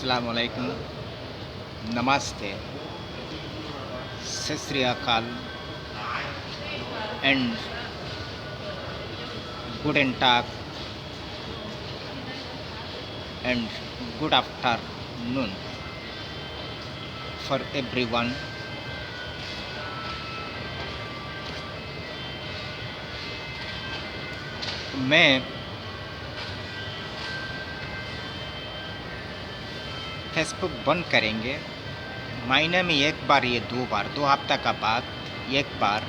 अस्सलाम वालेकुम, नमस्ते, सत श्री अकाल and guten Tag and good afternoon for everyone. मैं फेसबुक बंद करेंगे महीने में एक बार, ये 2 बार, 2 हफ्ता का बाद एक बार,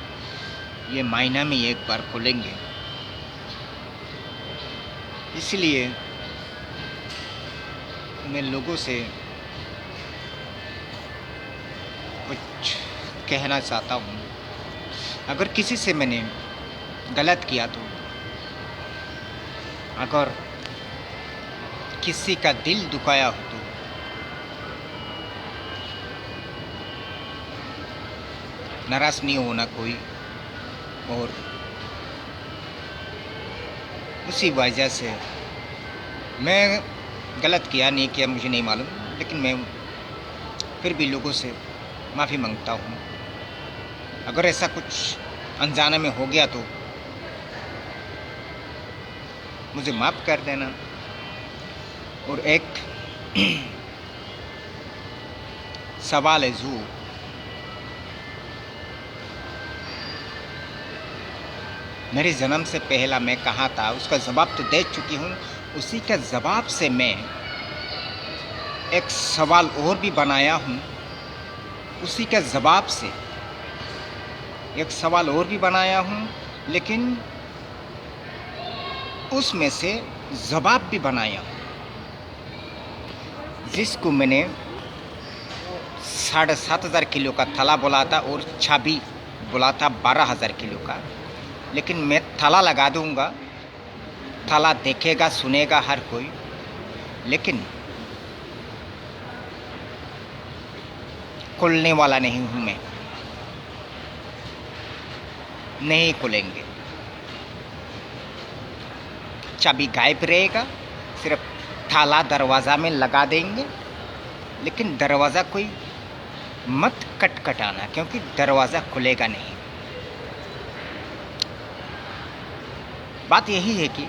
ये महीना में एक बार खोलेंगे। इसलिए मैं लोगों से कुछ कहना चाहता हूँ। अगर किसी से मैंने गलत किया तो, अगर किसी का दिल दुखाया हो तो नाराज नहीं होना कोई, और उसी वजह से मैं गलत किया नहीं किया मुझे नहीं मालूम, लेकिन मैं फिर भी लोगों से माफ़ी मांगता हूँ। अगर ऐसा कुछ अनजाने में हो गया तो मुझे माफ़ कर देना। और एक सवाल है जो मेरे जन्म से पहला मैं कहाँ था, उसका जवाब तो दे चुकी हूँ। उसी के जवाब से मैं एक सवाल और भी बनाया हूँ। उसी के जवाब से एक सवाल और भी बनाया हूँ, लेकिन उसमें से जवाब भी बनाया हूँ, जिसको मैंने 7,500 किलो का थैला बोला था और चाबी बोला था 12,000 किलो का। लेकिन मैं थैला लगा दूंगा, थैला देखेगा सुनेगा हर कोई, लेकिन खोलने वाला नहीं हूँ मैं, नहीं खोलेंगे। चाबी गायब रहेगा, सिर्फ थैला दरवाज़ा में लगा देंगे, लेकिन दरवाज़ा कोई मत खटखटाना, क्योंकि दरवाज़ा खुलेगा नहीं। बात यही है कि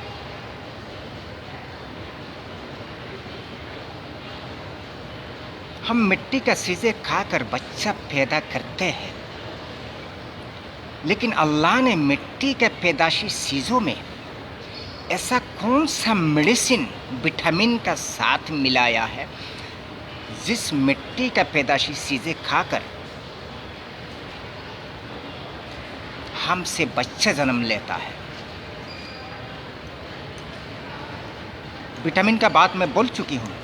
हम मिट्टी का चीज़ें खाकर बच्चा पैदा करते हैं, लेकिन अल्लाह ने मिट्टी के पैदाशी चीज़ों में ऐसा कौन सा मेडिसिन विटामिन का साथ मिलाया है, जिस मिट्टी का पैदाशी चीज़ें खाकर हमसे बच्चा जन्म लेता है। विटामिन का बात मैं बोल चुकी हूँ।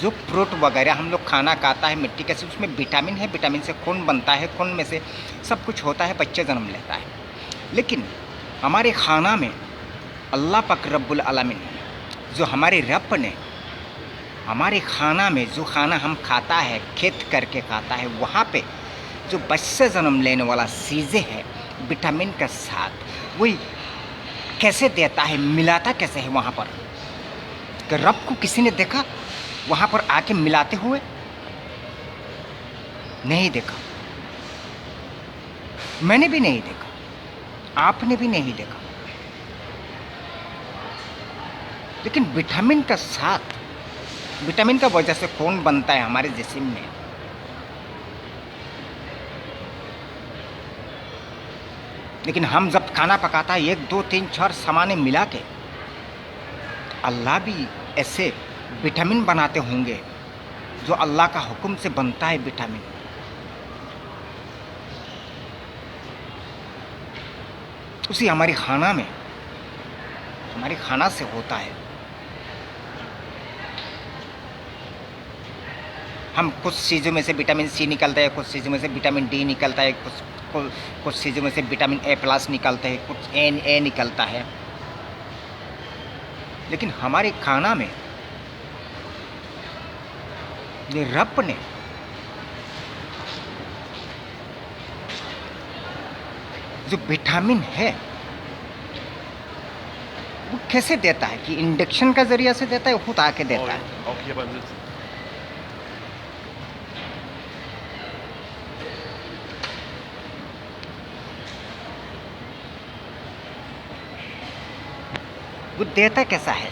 जो फ्रूट वगैरह हम लोग खाना खाता है मिट्टी का, उसमें विटामिन है, विटामिन से खून बनता है, खून में से सब कुछ होता है, बच्चा जन्म लेता है। लेकिन हमारे खाना में अल्लाह पाक रब्बुल आलमीन, जो हमारे रब ने हमारे खाना में जो खाना हम खाता है, खेत करके खाता है, वहाँ पे जो बच्चा जन्म लेने वाला चीज़ें है विटामिन का साथ, वही कैसे देता है, मिलाता कैसे है वहाँ पर? कि रब को किसी ने देखा वहाँ पर आके मिलाते हुए? नहीं देखा, मैंने भी नहीं देखा, आपने भी नहीं देखा। लेकिन विटामिन का साथ, विटामिन का वजह से खून बनता है हमारे जिस्म में। लेकिन हम जब खाना पकाता है 1 2 3 4 सामाने मिला के, अल्लाह भी ऐसे विटामिन बनाते होंगे जो अल्लाह का हुक्म से बनता है विटामिन। उसी हमारे खाना में, हमारे खाना से होता है। हम कुछ चीज़ों में से विटामिन सी निकलता है, कुछ चीज़ों में से विटामिन डी निकलता है, कुछ चीज़ों में से विटामिन A+ निकलता है, कुछ Na निकलता है। लेकिन हमारे खाना में ये रब ने जो विटामिन है वो कैसे देता है? कि इंडक्शन का जरिया से देता है, खुद आके देता है। वो देता कैसा है?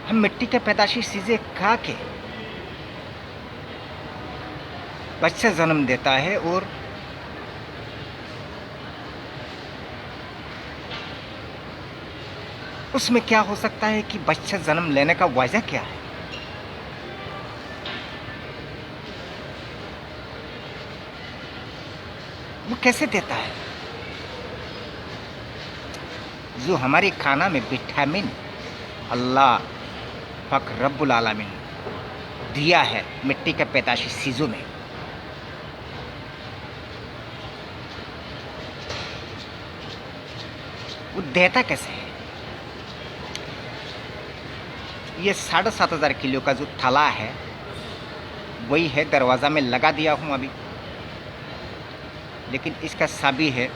हम मिट्टी के पैदाशी चीज़ें खा के बच्चा जन्म देता है, और उसमें क्या हो सकता है कि बच्चा जन्म लेने का वजह क्या है? वो कैसे देता है? जो हमारी खाना में विटामिन अल्लाह पाक रब्बुल आलमीन दिया है मिट्टी के पैदाशी चीज़ों में, वो देता कैसे है? ये 7,500 किलो का जो थैला है वही है, दरवाज़ा में लगा दिया हूँ अभी, लेकिन इसका साबी है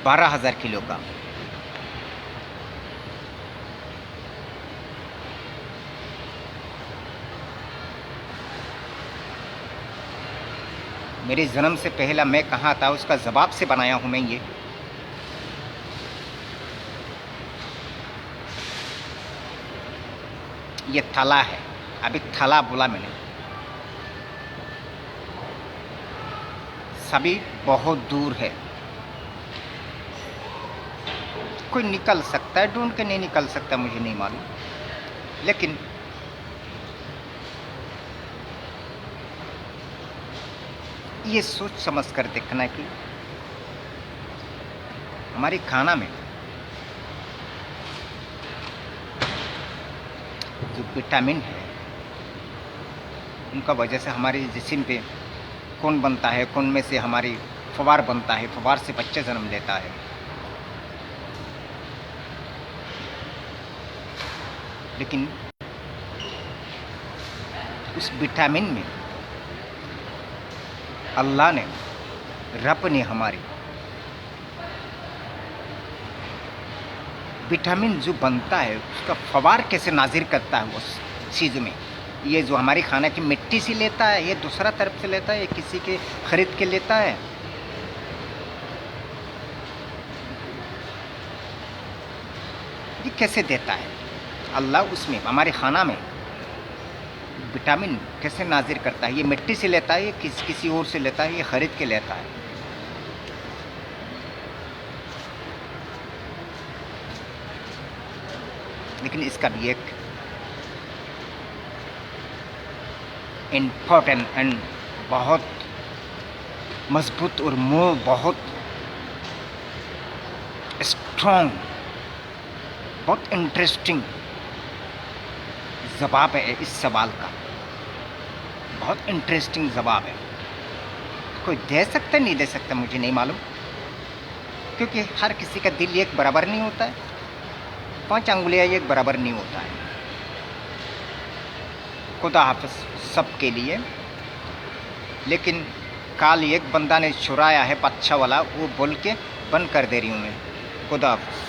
12,000 किलो का। मेरे जन्म से पहला मैं कहाँ था उसका जवाब से बनाया हूँ मैं ये थैला है। अभी थैला बोला मैंने, सभी बहुत दूर है, कोई निकल सकता है, ढूंढ के नहीं निकल सकता, मुझे नहीं मालूम, लेकिन ये सोच समझ कर देखना कि हमारी खाना में जो विटामिन है उनका वजह से हमारे जिस्म पे खून बनता है, खून में से हमारी फवार बनता है, फवार से बच्चा जन्म लेता है। लेकिन उस विटामिन में अल्लाह ने, रब ने हमारी विटामिन जो बनता है उसका फवार कैसे नाजिर करता है उस चीज़ में। ये जो हमारी खाना की मिट्टी से लेता है, ये दूसरा तरफ से लेता है, ये किसी के ख़रीद के लेता है, ये कैसे देता है अल्लाह? उसमें हमारे खाना में विटामिन कैसे नाजिर करता है? ये मिट्टी से लेता है, ये किसी और से लेता है, ये ख़रीद के लेता है। लेकिन इसका भी एक इम्पोर्टेंट एंड बहुत मजबूत और बहुत स्ट्रॉन्ग, बहुत इंटरेस्टिंग जवाब है इस सवाल का, बहुत इंटरेस्टिंग जवाब है। कोई दे सकता नहीं दे सकता मुझे नहीं मालूम, क्योंकि हर किसी का दिल एक बराबर नहीं होता है, 5 अंगुलियाँ एक बराबर नहीं होता है। खुदा हाफ़िज़ सबके लिए। लेकिन कल एक बंदा ने चुराया है पच्छा वाला, वो बोल के बंद कर दे रही हूँ मैं। खुदा हाफ़िज़।